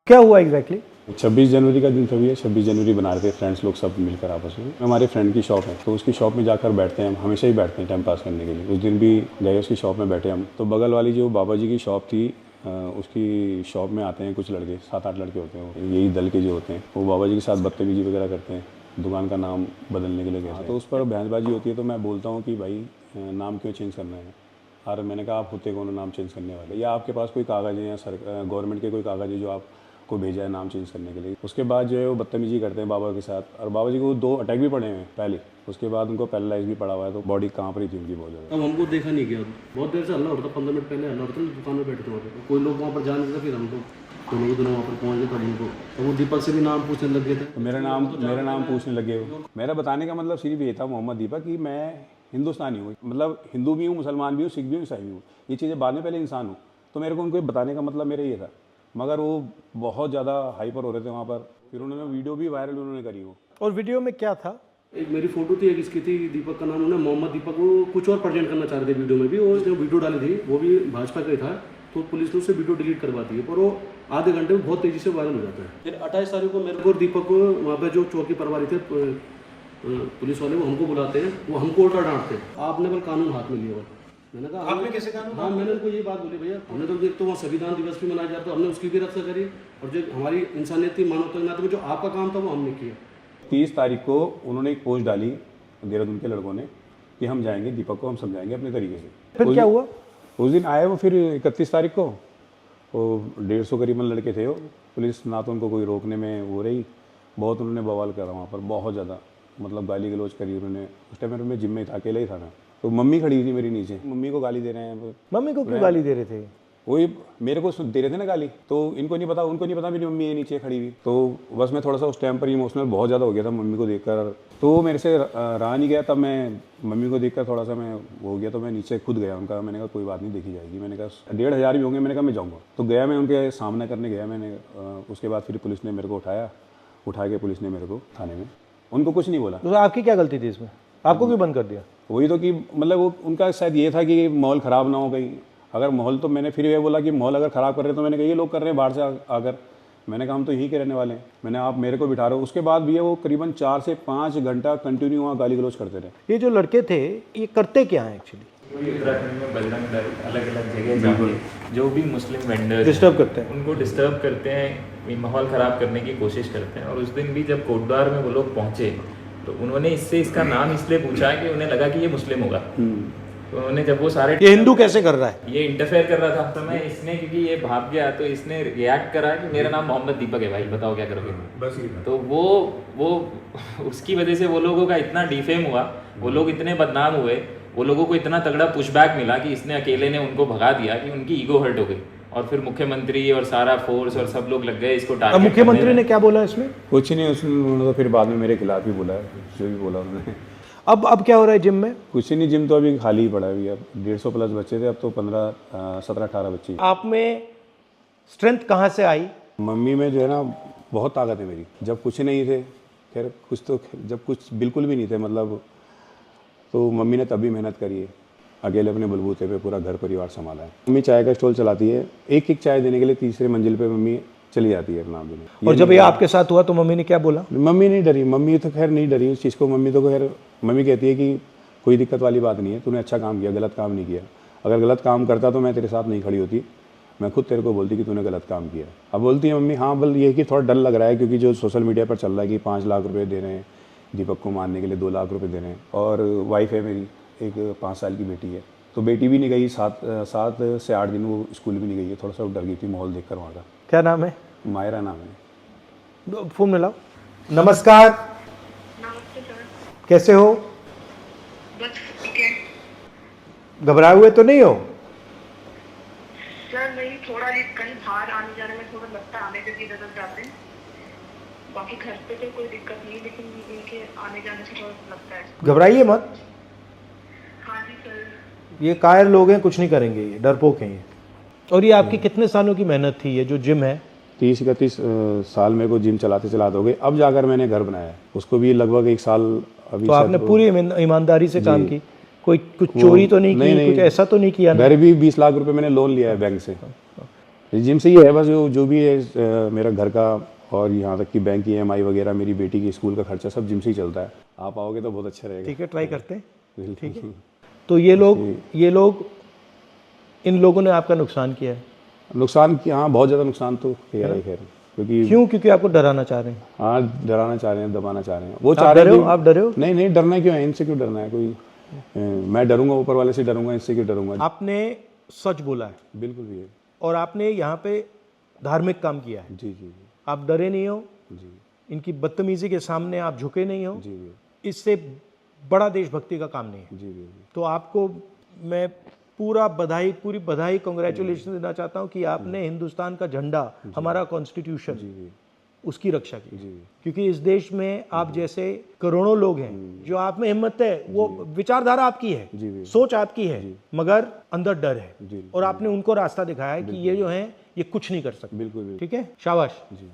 क्या हुआ एग्जैक्टली? 26 जनवरी का दिन था भैया। 26 जनवरी बना रहे थे फ्रेंड्स लोग सब मिलकर आपस में। हमारे फ्रेंड की शॉप है तो उसकी शॉप में जाकर बैठते हैं हम, हमेशा ही बैठते हैं टाइम पास करने के लिए। उस दिन भी गए उसकी शॉप में बैठे हम, तो बगल वाली जो बाबा जी की शॉप थी उसकी शॉप में आते हैं कुछ लड़के, 7-8 लड़के होते हैं, यही दल के जो होते हैं, वो बाबा जी के साथ बदतमीजी वगैरह करते हैं, दुकान का नाम बदलने के लिए कहते हैं। तो उस पर बहसबाजी होती है तो मैं बोलता हूँ कि भाई नाम क्यों चेंज करना है। और मैंने कहा आप होते कौन नाम चेंज करने वाले, या आपके पास कोई कागज़ है या गवर्नमेंट के कोई कागज़ है जो आपको भेजा है नाम चेंज करने के लिए। उसके बाद जो है वो बदतमीजी करते हैं बाबा के साथ, और बाबा जी को 2 अटैक भी पड़े हैं पहले। उसके बाद उनको पैरालाइज भी पड़ा हुआ है, तो बॉडी कांप रही थी उनकी बहुत ज़्यादा। अब हमको देखा नहीं गया, बहुत देर से हल्ला हो रहा था, 15 मिनट पहले हल्ला हो रहा था, दुकान में बैठे थे वहाँ पे, कोई लोग वहाँ पर जा नहीं था। फिर हम लोग दोनों वहाँ पर पहुँच गए तब उनको, तो वो दीपक से भी नाम पूछने लग गए थे। तो मेरा नाम पूछने लगे हो। मेरा बताने का मतलब सिर्फ ये था मोहम्मद दीपक कि मैं हिंदुस्तानी हूँ, मतलब हिंदू भी हूँ, मुसलमान भी हूँ, सिख भी हूँ, ईसाई भी हूँ, ये चीज़ें बाद में, पहले इंसान हूँ। तो मेरे को उनको बताने का मतलब मेरा ये था, मगर वो बहुत ज़्यादा हाइपर हो रहे थे वहाँ पर। फिर उन्होंने वीडियो भी वायरल उन्होंने करी वो। और वीडियो में क्या था? एक मेरी फोटो थी, एक इसकी थी, दीपक का नाम, उन्होंने मोहम्मद दीपक को कुछ और प्रेजेंट करना चाह रहे थे वीडियो में भी, और जो वीडियो डाली थी वो भी भाजपा का ही था, तो पुलिस ने उससे वीडियो डिलीट करवा दी है, पर वो आधे घंटे में बहुत तेज़ी से वायरल हो जाता है। फिर 28 तारीख को मेरे को और दीपक को वहाँ पर जो चौकी प्रभारी थे पुलिस वाले, वो हमको बुलाते हैं, वो हमको उल्टा डांटते हैं, आपने बल कानून हाथ में लिया हुआ। मैंने कहा आपने कैसे कानून? हाँ, मैंने उनको ये बात बोली, भैया हमने तो देख तो वहाँ संविधान दिवस भी मनाया जाता है, हमने उसकी भी रक्षा करी, और जो हमारी इंसानियत थी, मानवता के नाते में जो आपका काम था वो हमने किया। 30 तारीख को उन्होंने एक पोस्ट डाली देहरादून के लड़कों ने कि हम जाएंगे, दीपक को हम समझाएंगे अपने तरीके से। फिर क्या हुआ? उस दिन आए वो, फिर 31 तारीख को वो 150 करीबन लड़के थे वो। पुलिस ना तो उनको कोई रोकने में वो रही, बहुत उन्होंने बवाल करा वहाँ पर, बहुत ज़्यादा, मतलब गाली गलौज करी उन्होंने। उस टाइम मैं जिम में था, अकेला ही था मैं, तो मम्मी खड़ी थी मेरी नीचे, मम्मी को गाली दे रहे हैं। मम्मी को क्यों गाली दे रहे थे? वही मेरे को दे रहे थे ना गाली, तो इनको नहीं पता, उनको नहीं पता मेरी मम्मी है नीचे खड़ी हुई। तो बस मैं थोड़ा सा उस टाइम पर इमोशनल बहुत ज़्यादा हो गया था मम्मी को देखकर, तो वो मेरे से रहा नहीं गया। तब मैं मम्मी को देखकर थोड़ा सा मैं हो गया, तो मैं नीचे खुद गया उनका। मैंने कहा कोई बात नहीं, देखी जाएगी। मैंने कहा 1500 भी होंगे, मैंने कहा मैं जाऊँगा। तो गया, मैं उनके सामना करने गया मैंने। उसके बाद फिर पुलिस ने मेरे को उठा के पुलिस ने मेरे को थाने में, उनको कुछ नहीं बोला। तो आपकी क्या गलती थी इसमें? आपको क्यों बंद कर दिया? वही तो कि मतलब वो उनका शायद ये था कि माहौल ख़राब ना हो कहीं। अगर माहौल, तो मैंने फिर ये बोला कि माहौल अगर ख़राब कर रहे हैं, तो मैंने कहा ये लोग कर रहे हैं बाहर से आकर। मैंने कहा हम तो यहीं के रहने वाले हैं, मैंने आप मेरे को बिठा रहे हो। उसके बाद भी वो करीबन 4 से 5 घंटा कंटिन्यू वहाँ गाली गलौज करते रहे। ये जो लड़के थे ये करते क्या हैं एक्चुअली? उत्तराखंड में बजरंग दल अलग अलग जगह जाके जो भी मुस्लिम वेंडर्स डिस्टर्ब करते हैं, उनको डिस्टर्ब करते हैं, माहौल ख़राब करने की कोशिश करते हैं। और उस दिन भी जब कोटद्वार में वो लोग पहुँचे तो उन्होंने इसका नाम इसलिए पूछा कि उन्हें लगा कि ये मुस्लिम होगा। तो उन्होंने जब वो सारे, ये हिंदू कैसे कर रहा है, ये इंटरफेयर कर रहा था, तो मैं इसने, क्योंकि ये भाग गया तो इसने रिएक्ट करा कि मेरा नाम मोहम्मद दीपक है भाई, बताओ क्या करोगे। बस ये, तो वो उसकी वजह से वो लोगों का इतना डिफेम हुआ, वो लोग इतने बदनाम हुए, वो लोगों को इतना तगड़ा पुशबैक मिला कि इसने अकेले ने उनको भगा दिया कि उनकी ईगो हर्ट हो गई। और फिर मुख्यमंत्री और सारा फोर्स और सब लोग लग गए इसको टारगेट। मुख्यमंत्री ने क्या बोला इसमें? कुछ नहीं, उन्होंने तो फिर बाद में मेरे खिलाफ ही बोला, जो भी बोला उन्होंने। अब क्या हो रहा है जिम में? कुछ नहीं, जिम तो अभी खाली ही पड़ा है अभी। अब 150 प्लस बच्चे थे, अब तो 17-18 बच्चे। आप में स्ट्रेंथ कहाँ से आई? मम्मी में जो है ना बहुत ताकत है मेरी। जब कुछ नहीं थे, खैर कुछ तो, जब कुछ बिल्कुल भी नहीं थे मतलब, तो मम्मी ने तभी मेहनत करी है, अकेले अपने बलबूते पे पूरा घर परिवार संभाला है। मम्मी चाय का स्टॉल चलाती है, एक चाय देने के लिए 3री मंजिल पे मम्मी चली जाती है नाम देने। और जब ये आपके साथ हुआ तो मम्मी ने क्या बोला? मम्मी नहीं डरी, मम्मी तो खैर नहीं डरी उस चीज़ को। मम्मी तो खैर, मम्मी कहती है कि कोई दिक्कत वाली बात नहीं है, तूने अच्छा काम किया, गलत काम नहीं किया। अगर गलत काम करता तो मैं तेरे साथ नहीं खड़ी होती, मैं खुद तेरे को बोलती कि तूने गलत काम किया। अब बोलती है मम्मी हाँ, बल ये कि थोड़ा डर लग रहा है, क्योंकि जो सोशल मीडिया पर चल रहा है कि 5 लाख रुपये दे रहे हैं दीपक को मारने के लिए, 2 लाख रुपये दे रहे हैं। और वाइफ है मेरी, एक 5 साल की बेटी है, तो बेटी भी नहीं गई, 7 से 8 दिन वो स्कूल भी नहीं गई है। थोड़ा सा डर गई थी माहौल देखकर वहाँ का। क्या नाम है? मायरा नाम है। फोन मिलाओ। नमस्कार। नमस्ते सर। कैसे हो? बस ठीक है। घबराए हुए तो नहीं हो? सर नहीं, थोड़ा ये कहीं बाहर आने जाने में थोड़ा लगता है, आने के इधर उधर जाते हैं, बाकी घर पे तो कोई दिक्कत नहीं, लेकिन इनके आने जाने से थोड़ा लगता है। घबराइए मत। हाँ जी सर। ये कायर लोग हैं, कुछ नहीं करेंगे, ये डरपोक हैं ये। और ये आपकी कितने सालों की मेहनत थी, ये जो जिम है? 30-31 साल मेरे को जिम चलाते हो गए, अब जाकर मैंने घर बनाया। उसको भी लगभग 1 साल अभी। तो आपने पूरी ईमानदारी से काम की, कुछ चोरी तो नहीं की, कुछ ऐसा तो नहीं किया? घर भी 20 लाख रुपए मैंने लोन लिया है बैंक से। जिम से ही है बस, जो भी है मेरा घर का और यहाँ तक कि बैंक की EMI वगैरह, मेरी बेटी की स्कूल का खर्चा सब जिम से ही चलता है। आप आओगे तो बहुत अच्छा रहेगा। ठीक है, ट्राई करते हैं। बिल्कुल। ठीक है, तो ये लोग इन लोगों ने आपका नुकसान किया है। नुकसान किया, हाँ बहुत ज़्यादा नुकसान तो किया है खैर, क्योंकि क्योंकि आपको डराना चाह रहे हैं। हाँ डराना चाह रहे हैं, दबाना चाह रहे हैं। वो चाह रहे हैं आप डरे हो? नहीं नहीं, डरना क्यों है, इनसे क्यों डरना है कोई। मैं डरूंगा ऊपर वाले से डरूंगा, इससे क्यों डरूंगा। आपने सच बोला है बिल्कुल भी है। और आपने यहाँ पे धार्मिक काम किया है। जी जी आप डरे नहीं हो, जी इनकी बदतमीजी के सामने आप झुके नहीं हो। जी जी इससे बड़ा देशभक्ति का काम नहीं है। जी जी तो आपको मैं पूरी बधाई कांग्रेचुलेशन देना चाहता हूँ कि आपने हिंदुस्तान का झंडा, हमारा कॉन्स्टिट्यूशन, जी उसकी रक्षा की। जी क्योंकि इस देश में आप जैसे करोड़ों लोग हैं, जो आप में हिम्मत है, वो विचारधारा आपकी है, जी सोच आपकी है, मगर अंदर डर है। जी और आपने उनको रास्ता दिखाया है कि ये जो है ये कुछ नहीं कर सकते। बिल्कुल बिल्कुल। ठीक है, शाबाश। जी।